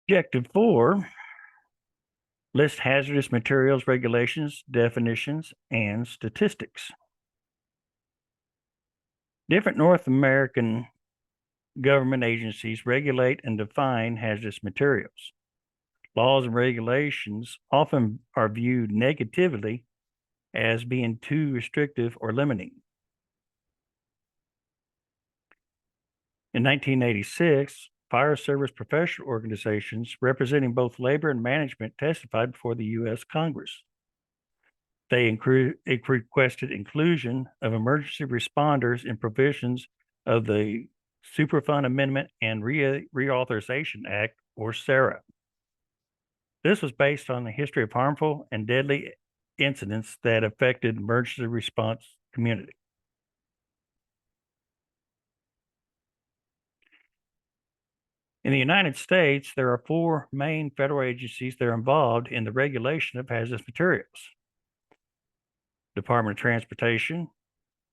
Objective 4, list hazardous materials regulations, definitions, and statistics. Different North American government agencies regulate and define hazardous materials. Laws and regulations often are viewed negatively as being too restrictive or limiting. In 1986, fire service professional organizations representing both labor and management testified before the U.S. Congress. They requested inclusion of emergency responders in provisions of the Superfund Amendment and Reauthorization Act, or SARA. This was based on the history of harmful and deadly incidents that affected emergency response community. In the United States, there are 4 main federal agencies that are involved in the regulation of hazardous materials: Department of Transportation,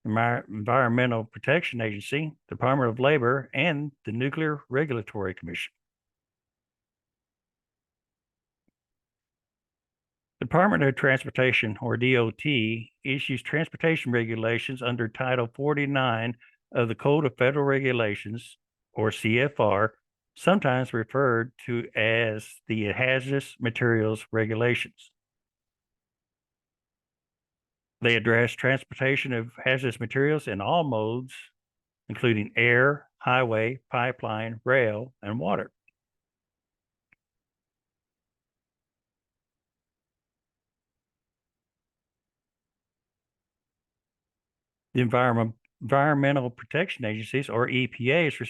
Environmental Protection Agency, Department of Labor, and the Nuclear Regulatory Commission. The Department of Transportation, or DOT, issues transportation regulations under Title 49 of the Code of Federal Regulations, or CFR, sometimes referred to as the Hazardous Materials Regulations. They address transportation of hazardous materials in all modes, including air, highway, pipeline, rail, and water. The Environmental Protection Agencies, or EPA, is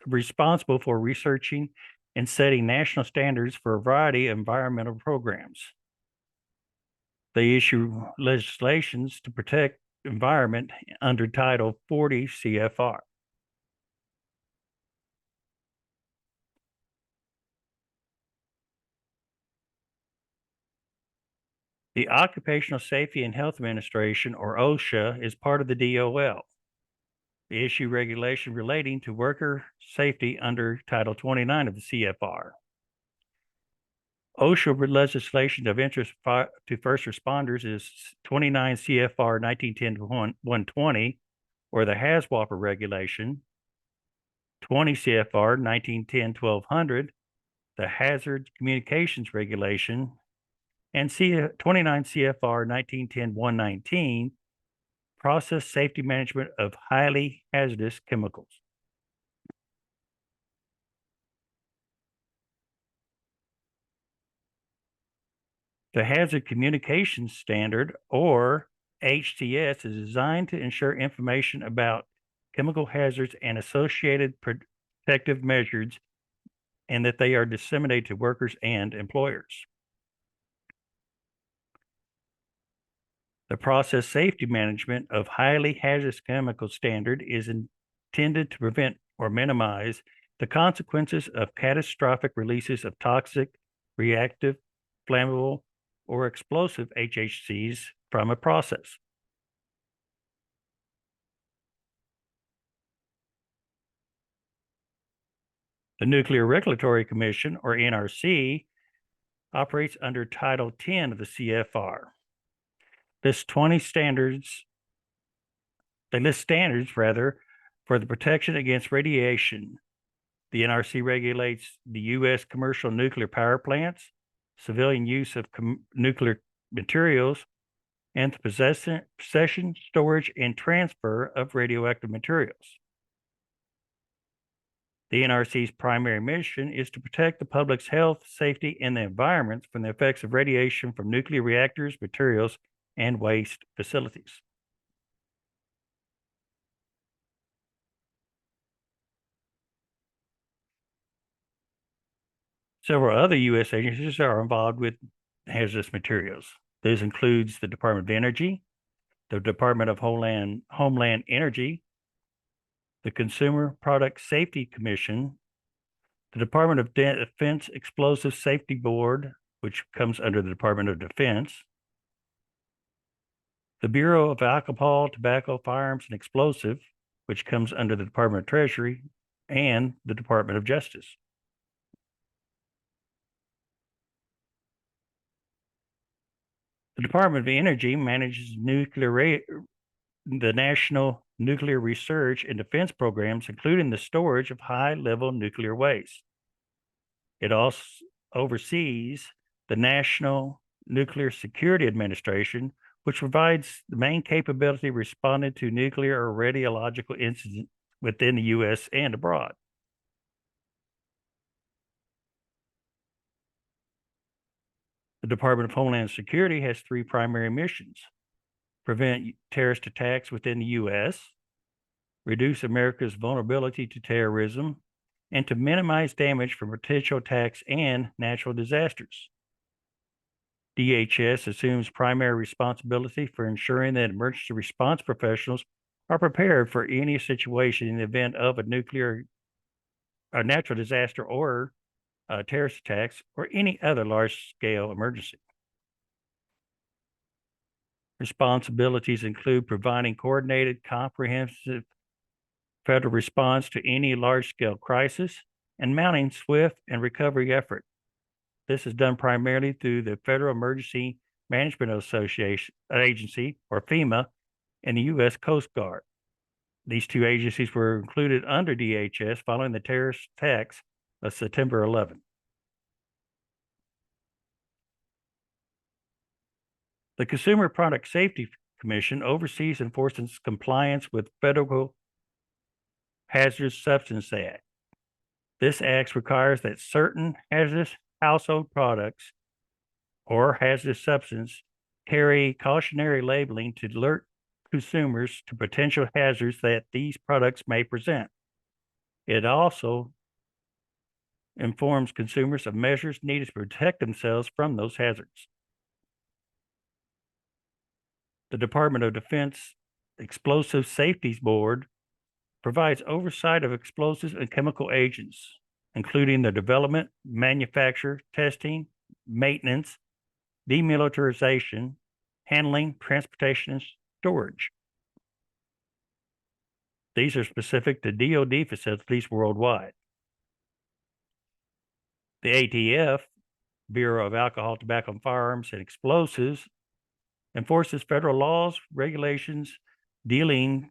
responsible for researching and setting national standards for a variety of environmental programs. They issue legislations to protect the environment under Title 40 CFR. The Occupational Safety and Health Administration, or OSHA, is part of the DOL. They issue regulation relating to worker safety under Title 29 of the CFR. OSHA legislation of interest to first responders is 29 CFR 1910-120, or the HAZWOPER regulation, 20 CFR 1910-1200, the Hazard Communications regulation, and 29 CFR 1910-119, process safety management of highly hazardous chemicals. The Hazard Communications Standard, or HCS, is designed to ensure information about chemical hazards and associated protective measures, and that they are disseminated to workers and employers. The process safety management of highly hazardous chemical standard is intended to prevent or minimize the consequences of catastrophic releases of toxic, reactive, flammable, or explosive HHCs from a process. The Nuclear Regulatory Commission, or NRC, operates under Title 10 of the CFR. They list standards for the protection against radiation. The NRC regulates the U.S. commercial nuclear power plants, civilian use of nuclear materials, and the possession, storage, and transfer of radioactive materials. The NRC's primary mission is to protect the public's health, safety, and the environment from the effects of radiation from nuclear reactors, materials, and waste facilities. Several other U.S. agencies are involved with hazardous materials. This includes the Department of Energy, the Department of Homeland Energy, the Consumer Product Safety Commission, the Department of Defense Explosive Safety Board, which comes under the Department of Defense, the Bureau of Alcohol, Tobacco, Firearms, and Explosive, which comes under the Department of Treasury, and the Department of Justice. The Department of Energy manages the national nuclear research and defense programs, including the storage of high-level nuclear waste. It also oversees the National Nuclear Security Administration, which provides the main capability responding to nuclear or radiological incidents within the U.S. and abroad. The Department of Homeland Security has three primary missions: prevent terrorist attacks within the U.S., reduce America's vulnerability to terrorism, and to minimize damage from potential attacks and natural disasters. DHS assumes primary responsibility for ensuring that emergency response professionals are prepared for any situation in the event of a natural disaster or terrorist attacks or any other large-scale emergency. Responsibilities include providing coordinated, comprehensive federal response to any large-scale crisis and mounting swift and recovery effort. This is done primarily through the Federal Emergency Management Agency, or FEMA, and the U.S. Coast Guard. These two agencies were included under DHS following the terrorist attacks of September 11. The Consumer Product Safety Commission oversees and enforces compliance with Federal Hazardous Substance Act. This act requires that certain hazardous household products or hazardous substance carry cautionary labeling to alert consumers to potential hazards that these products may present. It also informs consumers of measures needed to protect themselves from those hazards. The Department of Defense Explosive Safety Board provides oversight of explosives and chemical agents, including the development, manufacture, testing, maintenance, demilitarization, handling, transportation, and storage. These are specific to DoD facilities worldwide. The ATF, Bureau of Alcohol, Tobacco, Firearms, and Explosives, enforces federal laws, regulations dealing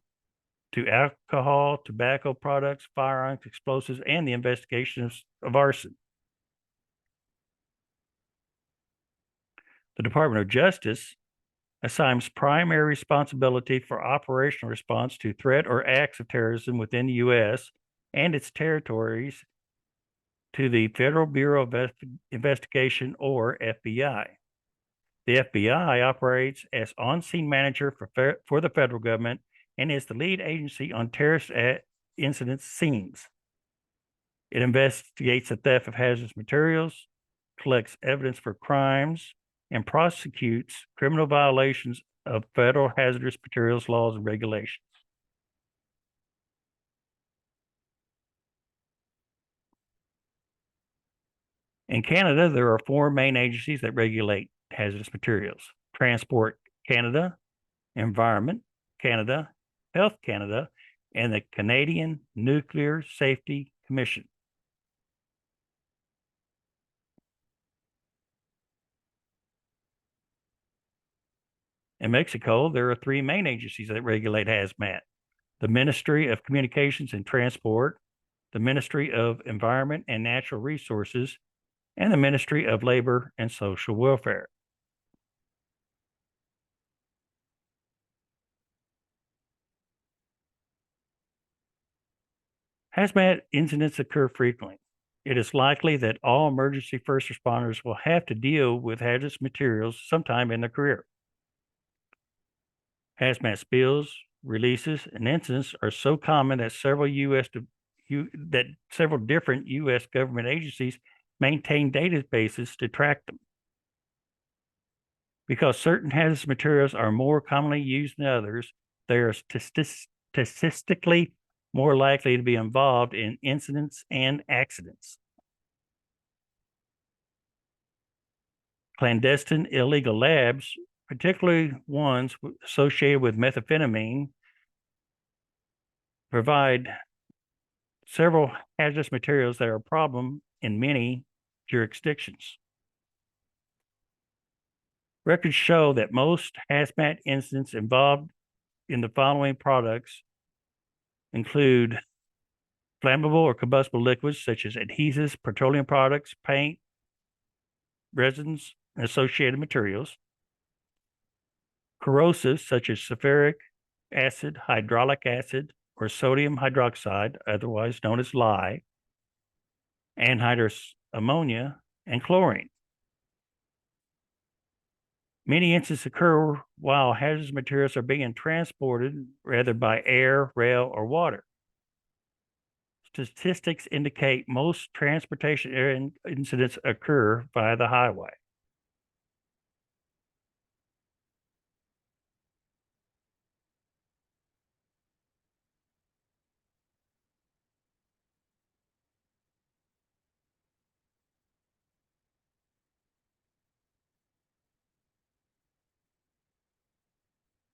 to alcohol, tobacco products, firearms, explosives, and the investigations of arson. The Department of Justice assigns primary responsibility for operational response to threat or acts of terrorism within the U.S. and its territories to the Federal Bureau of Investigation, or FBI. The FBI operates as on-scene manager for the federal government and is the lead agency on terrorist incident scenes. It investigates the theft of hazardous materials, collects evidence for crimes, and prosecutes criminal violations of federal hazardous materials laws and regulations. In Canada, there are four main agencies that regulate hazardous materials: Transport Canada, Environment Canada, Health Canada, and the Canadian Nuclear Safety Commission. In Mexico, there are three main agencies that regulate hazmat: the Ministry of Communications and Transport, the Ministry of Environment and Natural Resources, and the Ministry of Labor and Social Welfare. Hazmat incidents occur frequently. It is likely that all emergency first responders will have to deal with hazardous materials sometime in their career. Hazmat spills, releases, and incidents are so common that several different U.S. government agencies maintain databases to track them. Because certain hazardous materials are more commonly used than others, they are statistically more likely to be involved in incidents and accidents. Clandestine illegal labs, particularly ones associated with methamphetamine, provide several hazardous materials that are a problem in many jurisdictions. Records show that most hazmat incidents involved in the following products include flammable or combustible liquids such as adhesives, petroleum products, paint, resins, and associated materials, corrosives such as sulfuric acid, hydraulic acid, or sodium hydroxide, otherwise known as lye, anhydrous ammonia, and chlorine. Many incidents occur while hazardous materials are being transported, rather by air, rail, or water. Statistics indicate most transportation incidents occur via the highway.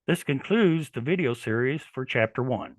This concludes the video series for Chapter 1.